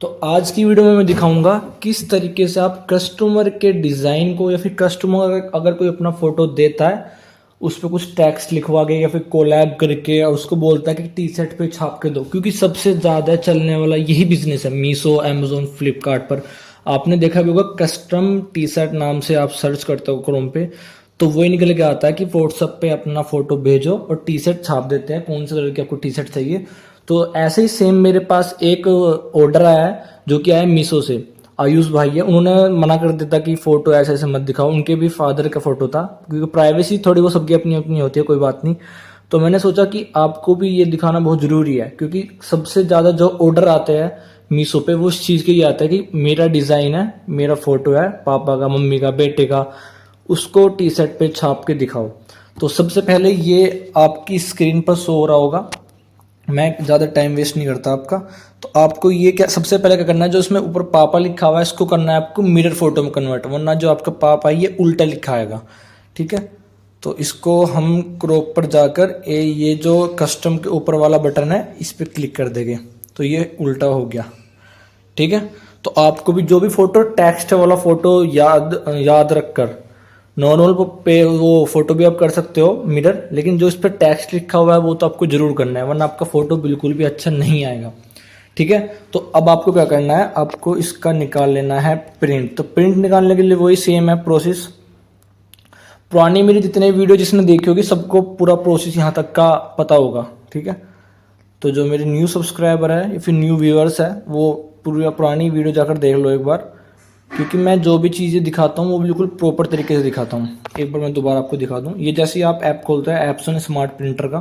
तो आज की वीडियो में मैं दिखाऊंगा किस तरीके से आप कस्टमर के डिज़ाइन को या फिर कस्टमर अगर कोई अपना फोटो देता है उस पर कुछ टैक्स लिखवा के या फिर कोलैब करके और उसको बोलता है कि टी शर्ट पे छाप के दो, क्योंकि सबसे ज़्यादा चलने वाला यही बिजनेस है मीशो अमेजोन फ्लिपकार्ट पर। आपने देखा भी होगा, कस्टम टी शर्ट नाम से आप सर्च करते हो क्रोम पे तो वही निकल के आता है कि व्हाट्सएप पे अपना फोटो भेजो और टी शर्ट छाप देते हैं कौन से कलर की आपको टी शर्ट चाहिए। तो ऐसे ही सेम मेरे पास एक ऑर्डर आया है जो कि आया मीशो से। आयुष भाई है, उन्होंने मना कर दिया था कि फोटो ऐसे ऐसे मत दिखाओ। उनके भी फादर का फोटो था, क्योंकि प्राइवेसी थोड़ी वो सबकी अपनी अपनी होती है, कोई बात नहीं। तो मैंने सोचा कि आपको भी ये दिखाना बहुत ज़रूरी है, क्योंकि सबसे ज़्यादा जो ऑर्डर आते हैं मीशो पे वो उस चीज़ के लिए आता है कि मेरा डिज़ाइन है, मेरा फोटो है पापा का, मम्मी का, बेटे का, उसको टी शर्ट पे छाप के दिखाओ। तो सबसे पहले ये आपकी स्क्रीन पर शो हो रहा होगा, मैं ज़्यादा टाइम वेस्ट नहीं करता आपका। तो आपको ये क्या सबसे पहले क्या करना है, जो इसमें ऊपर पापा लिखा हुआ है इसको करना है आपको मिरर फोटो में कन्वर्ट, वरना जो आपका पापा है ये उल्टा लिखा आएगा। ठीक है, तो इसको हम क्रॉप पर जाकर ये जो कस्टम के ऊपर वाला बटन है इस पर क्लिक कर देंगे तो ये उल्टा हो गया। ठीक है, तो आपको भी जो भी फोटो टेक्स्ट वाला फोटो याद याद रखकर नॉर्मल पे वो फोटो भी आप कर सकते हो मिरर, लेकिन जो इस पर टेक्स्ट लिखा हुआ है वो तो आपको जरूर करना है, वरना आपका फोटो बिल्कुल भी अच्छा नहीं आएगा। ठीक है, तो अब आपको क्या करना है, आपको इसका निकाल लेना है प्रिंट। तो प्रिंट निकालने के लिए वही सेम है प्रोसेस। पुरानी मेरी जितने वीडियो जिसने देखी होगी सबको पूरा प्रोसेस यहाँ तक का पता होगा। ठीक है, तो जो मेरे न्यू सब्सक्राइबर है या फिर न्यू व्यूअर्स है वो पूरी पुरानी वीडियो जाकर देख लो एक बार, क्योंकि मैं जो भी चीज़ें दिखाता हूँ वो बिल्कुल प्रॉपर तरीके से दिखाता हूँ। एक बार मैं दोबारा आपको दिखा दूँ, ये जैसे ही आप ऐप खोलते हैं एप्सन स्मार्ट प्रिंटर का,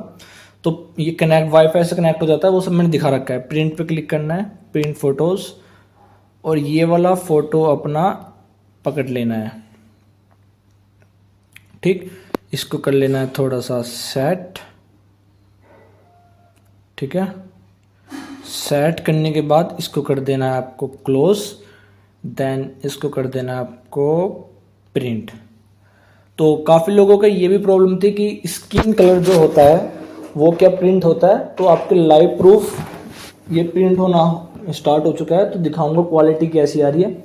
तो ये कनेक्ट वाईफाई से कनेक्ट हो जाता है, वो सब मैंने दिखा रखा है। प्रिंट पे क्लिक करना है, प्रिंट फोटोज़, और ये वाला फ़ोटो अपना पकड़ लेना है। ठीक, इसको कर लेना है थोड़ा सा सेट। ठीक है, सेट करने के बाद इसको कर देना है आपको क्लोज, देन इसको कर देना है आपको प्रिंट। तो काफ़ी लोगों का ये भी प्रॉब्लम थी कि स्किन कलर जो होता है वो क्या प्रिंट होता है, तो आपके लाइव प्रूफ ये प्रिंट होना स्टार्ट हो चुका है। तो दिखाऊंगा क्वालिटी कैसी आ रही है।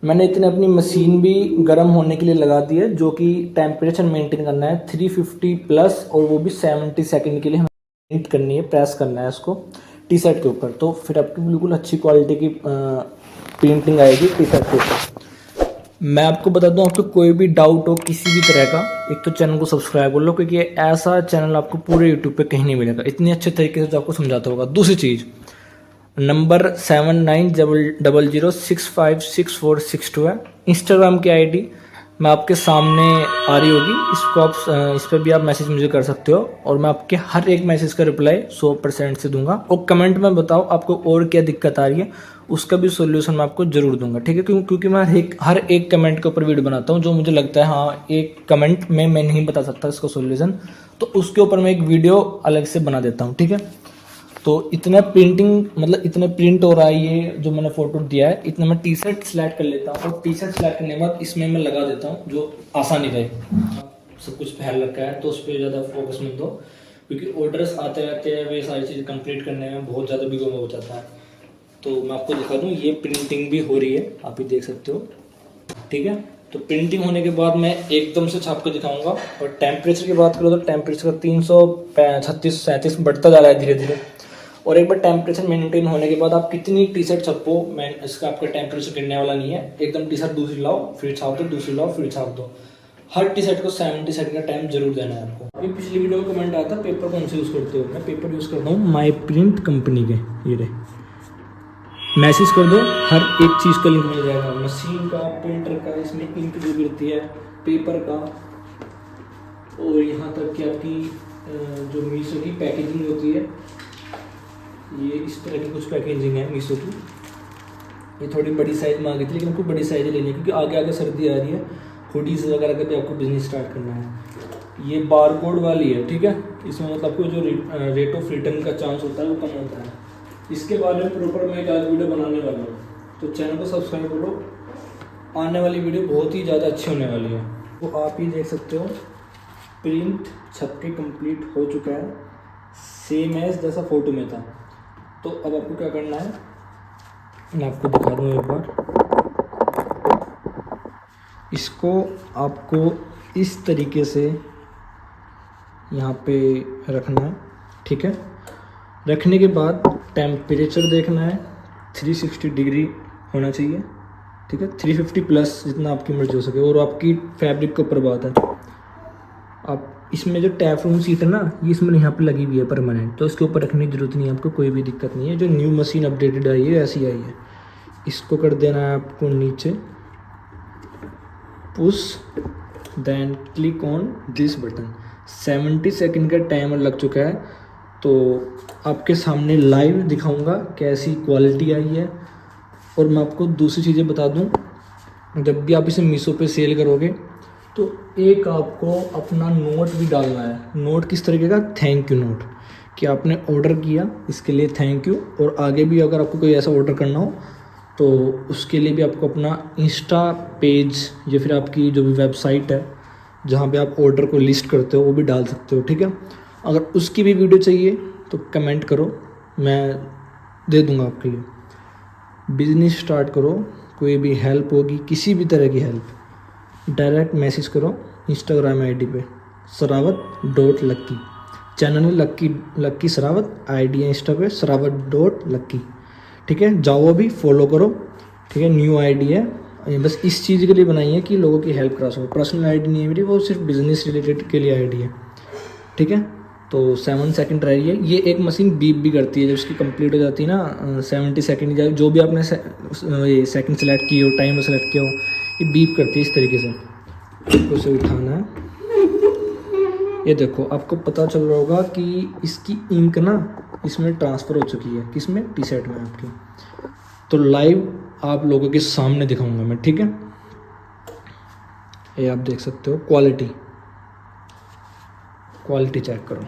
मैंने इतने अपनी मशीन भी गर्म होने के लिए लगा दी है, जो कि टेम्परेचर मेंटेन करना है 350 प्लस, और वो भी 70 सेकंड के लिए हमें प्रिंट करनी है, प्रेस करना है उसको टी शर्ट के ऊपर। तो फिर आपकी बिल्कुल अच्छी क्वालिटी की प्रिंटिंग आएगी टी शर्ट के ऊपर। मैं आपको बता दूं, आपको कोई भी डाउट हो किसी भी तरह का, एक तो चैनल को सब्सक्राइब कर लो, क्योंकि ऐसा चैनल आपको पूरे यूट्यूब पे कहीं नहीं मिलेगा इतने अच्छे तरीके से जो आपको समझाता होगा। दूसरी चीज़, नंबर 7900656462 है इंस्टाग्राम की आईडी, मैं आपके सामने आ रही होगी, इसको आप इस पर भी आप मैसेज मुझे कर सकते हो, और मैं आपके हर एक मैसेज का रिप्लाई 100% से दूंगा। और कमेंट में बताओ आपको और क्या दिक्कत आ रही है, उसका भी सोल्यूशन मैं आपको जरूर दूंगा। ठीक है, क्योंकि मैं हर एक कमेंट के ऊपर वीडियो बनाता हूँ, जो मुझे लगता है हाँ एक कमेंट में मैं नहीं बता सकता इसका सोल्यूशन, तो उसके ऊपर मैं एक वीडियो अलग से बना देता हूँ। ठीक है, तो इतना प्रिंटिंग मतलब इतना प्रिंट हो रहा है, ये जो मैंने फोटो दिया है इतना मैं टी शर्ट सिलेक्ट कर लेता हूँ, और टी शर्ट सिलेक्ट करने के बाद इसमें मैं लगा देता हूँ जो आसानी रहे। सब कुछ फैल रखा है तो उस पर ज़्यादा फोकस मत दो, क्योंकि ऑर्डर्स आते रहते हैं, वे सारी चीज़ें कंप्लीट करने में बहुत ज़्यादा बिगो में हो जाता है। तो मैं आपको दिखा दूँ, ये प्रिंटिंग भी हो रही है, आप ही देख सकते हो। ठीक है, तो प्रिंटिंग होने के बाद मैं एकदम से छाप के दिखाऊंगा। और टेम्परेचर की बात करो तो टेम्परेचर 336-37 बढ़ता जा रहा है धीरे धीरे। और एक बार टेम्परेचर मेंटेन होने के बाद आप कितनी टी शर्ट छपो, मैं इसका आपका टेम्परेचर गिरने वाला नहीं है। एकदम टी शर्ट दूसरी लाओ फिर छाप दो, दूसरी लाओ फिर छाप दो। हर टी शर्ट को 70 सेकंड का टाइम जरूर देना है आपको। अभी पिछली वीडियो में कमेंट आया था पेपर कौन से यूज़ करते हो, मैं पेपर यूज़ करता हूँ माई प्रिंट कंपनी के। ये रहे, मैसेज कर दो, हर एक चीज़ का लिंक मिल जाएगा, मशीन का, प्रिंटर का, इसमें इंक जो गिरती है, पेपर का, और यहाँ तक कि आपकी जो मीशो की पैकेजिंग होती है, ये इस तरह की कुछ पैकेजिंग है मीशो की। ये थोड़ी बड़ी साइज़ मांगी थी, लेकिन आपको बड़ी साइज़ लेनी है, क्योंकि आगे आगे सर्दी आ रही है, हुडीज वगैरह का भी आपको बिजनेस स्टार्ट करना है। ये बारकोड वाली है। ठीक है, इसमें मतलब आपको जो रेट ऑफ रिटर्न का चांस होता है वो कम होता है। इसके बारे में प्रॉपर मैं एक आज वीडियो बनाने वाला हूँ, तो चैनल को सब्सक्राइब करो, आने वाली वीडियो बहुत ही ज़्यादा अच्छी होने वाली है। तो आप ही देख सकते हो प्रिंट छप के कंप्लीट हो चुका है, सेम एज जैसा फ़ोटो में था। तो अब आपको क्या करना है, मैं आपको दिखा दूँ एक बार। इसको आपको इस तरीके से यहाँ पे रखना है, ठीक है। रखने के बाद टेम्परेचर देखना है, 360 डिग्री होना चाहिए, ठीक है। 350 प्लस जितना आपकी मर्जी हो सके। और आपकी फैब्रिक के ऊपर बात है। आप इसमें जो टैफरूम सीट है ना, ये इसमें यहाँ पे लगी हुई है परमानेंट, तो इसके ऊपर रखने की ज़रूरत नहीं है आपको, कोई भी दिक्कत नहीं है। जो न्यू मशीन अपडेटेड आई है ऐसी आई है। इसको कर देना है आपको नीचे, push, then click on this button. 70 second का टाइमर लग चुका है। तो आपके सामने लाइव दिखाऊंगा कैसी क्वालिटी आई है। और मैं आपको दूसरी चीज़ें बता दूं, जब भी आप इसे मीशो पे सेल करोगे तो एक आपको अपना नोट भी डालना है। नोट किस तरीके का? थैंक यू नोट, कि आपने ऑर्डर किया इसके लिए थैंक यू। और आगे भी अगर आपको कोई ऐसा ऑर्डर करना हो तो उसके लिए भी आपको अपना इंस्टा पेज या फिर आपकी जो भी वेबसाइट है जहाँ पे आप ऑर्डर को लिस्ट करते हो वो भी डाल सकते हो, ठीक है। अगर उसकी भी वीडियो चाहिए तो कमेंट करो, मैं दे दूँगा आपके लिए। बिजनेस स्टार्ट करो, कोई भी हेल्प होगी, किसी भी तरह की हेल्प, डायरेक्ट मैसेज करो इंस्टाग्राम आईडी पे saravat.lucky। चैनल है लक्की सरावत, आईडी है इंस्टा पे saravat.lucky, ठीक है। जाओ अभी फॉलो करो, ठीक है। न्यू आईडी है, ये बस इस चीज़ के लिए बनाई है कि लोगों की हेल्प करा सको। पर्सनल आईडी नहीं है मेरी, वो सिर्फ बिजनेस रिलेटेड के लिए आईडी है, ठीक है। तो 7 सेकंड रह रही है। ये एक मशीन बीप भी करती है जब उसकी कंप्लीट हो जाती है ना 70 सेकंड, जो भी आपने ये सेकंड सेलेक्ट किए हो, टाइमर सेलेक्ट किया हो, ये बीप करती है इस तरीके से। आपको इसे उठाना है, ये देखो आपको पता चल रहा होगा कि इसकी इंक ना इसमें ट्रांसफ़र हो चुकी है। किसमें? टी शर्ट में आपकी। तो लाइव आप लोगों के सामने दिखाऊंगा मैं, ठीक है। ये आप देख सकते हो क्वालिटी चेक करो,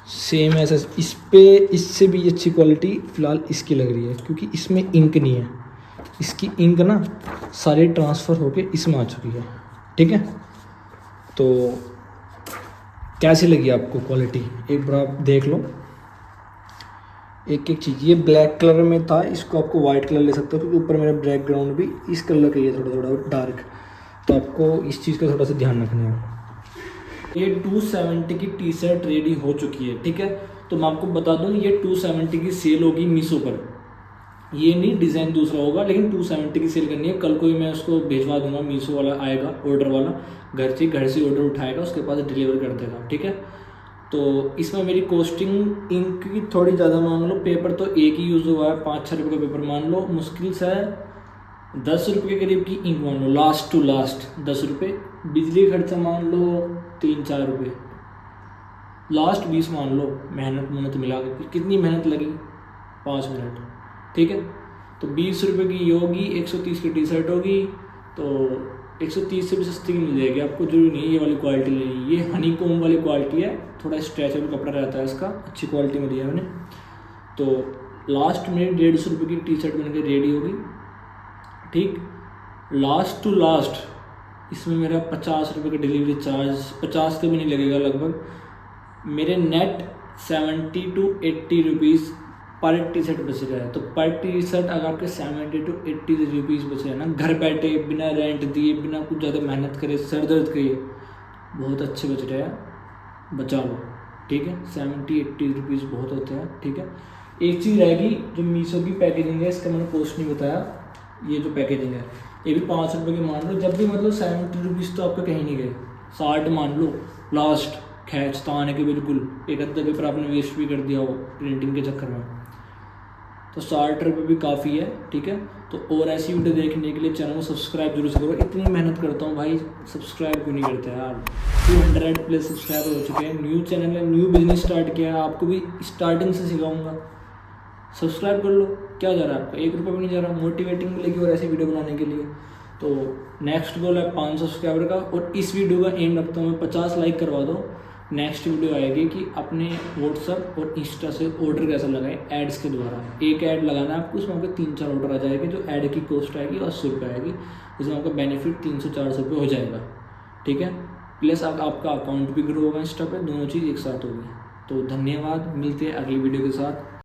सेम ऐसा इस पे, इससे भी अच्छी क्वालिटी फ़िलहाल इसकी लग रही है क्योंकि इसमें इंक नहीं है। इसकी इंक ना सारी ट्रांसफ़र होके इसमें आ चुकी है, ठीक है। तो कैसी लगी आपको क्वालिटी, एक बार आप देख लो एक एक चीज़। ये ब्लैक कलर में था, इसको आपको वाइट कलर ले सकते हो क्योंकि ऊपर मेरा बैकग्राउंड भी इस कलर का ही है, थोड़ा थोड़ा डार्क। तो आपको इस चीज़ का थोड़ा सा ध्यान रखना है। ये 270 की टी शर्ट रेडी हो चुकी है, ठीक है। तो मैं आपको बता दूं ये 270 की सेल होगी मीशो पर। ये नहीं, डिज़ाइन दूसरा होगा, लेकिन 270 की सेल करनी है। कल को ही मैं उसको भिजवा दूंगा, मीशो वाला आएगा ऑर्डर वाला, घर से ऑर्डर उठाएगा, उसके पास डिलीवर कर देगा, ठीक है। तो इसमें मेरी कॉस्टिंग इंक की थोड़ी ज़्यादा मान लो, पेपर तो एक ही यूज़ हुआ है, 5-6 रुपये का पेपर मान लो, मुश्किल से 10 रुपये के करीब की इंक मान लो, लास्ट टू लास्ट 10 रुपये। बिजली खर्चा मान लो 3-4 रुपये, लास्ट 20 मान लो। मेहनत मिला के कितनी मेहनत लगी? 5 मिनट, ठीक है। तो 20 रुपये की ये होगी, 130 की टी शर्ट होगी, तो 130 से भी सस्ती की मिल जाएगी आपको। जरूरी नहीं ये वाली क्वालिटी लेनी, ये हनी कोम वाली क्वालिटी है, थोड़ा स्ट्रेचेबल कपड़ा रहता है इसका, अच्छी क्वालिटी में दिया है मैंने। तो लास्ट में 150 रुपये की टी शर्ट बन के रेडी होगी, ठीक। लास्ट टू लास्ट इसमें मेरा 50 रुपये का डिलीवरी चार्ज, 50 का भी नहीं लगेगा लगभग। मेरे नेट 70 to 80 रुपीज़ पर टी शर्ट बच रहा है। तो पर टी शर्ट अगर आपके 70 to 80 रुपीज़ बच रहे हैं ना, घर बैठे बिना रेंट दिए, बिना कुछ ज़्यादा मेहनत करे, सर दर्द किए, बहुत अच्छे बच रहे हैं, बचा लो, ठीक है। 70-80 रुपीज़ बहुत होते हैं, ठीक है। एक चीज़ रहेगी जो मीशो की पैकेजिंग है, इसका मैंने कॉस्ट नहीं बताया। ये जो पैकेजिंग है ये भी 5 रुपये की मान लो। जब भी मतलब 70 रुपीज़ तो आपका कहीं नहीं गए, 60 मान लो लास्ट, खींचता आने के बिल्कुल। एक अद्धा पेपर आपने वेस्ट भी कर दिया हो प्रिंटिंग के चक्कर में, तो 60 रुपये भी काफ़ी है, ठीक है। तो और ऐसी वीडियो देखने के लिए चैनल को सब्सक्राइब जरूर से करो। इतनी मेहनत करता हूँ भाई, सब्सक्राइब क्यों नहीं करते यार। 200 प्लस सब्सक्राइबर हो चुके हैं, न्यू चैनल है, न्यू बिजनेस स्टार्ट किया है, आपको भी स्टार्टिंग से सिखाऊंगा। सब्सक्राइब कर लो, क्या जा रहा है आपका, 1 रुपये भी नहीं जा रहा, मोटिवेटिंग मिलेगी और ऐसी वीडियो बनाने के लिए। तो नेक्स्ट गोल है 500 सब्सक्राइबर का, और इस वीडियो का एम रखता हूँ मैं 50 लाइक करवा दो। नेक्स्ट वीडियो आएगी कि अपने व्हाट्सअप और इंस्टा से ऑर्डर कैसा लगाएं एड्स के द्वारा। एक ऐड लगाना है आपको, उसमें आपके 3-4 ऑर्डर आ जाएंगे। जो ऐड की कॉस्ट आएगी 80 रुपये आएगी, उसमें आपका बेनिफिट 300-400 रुपये हो जाएगा, ठीक है। प्लस आपका अकाउंट भी ग्रो होगा इंस्टा पे, दोनों चीज़ एक साथ होगी। तो धन्यवाद, मिलते हैं अगली वीडियो के साथ।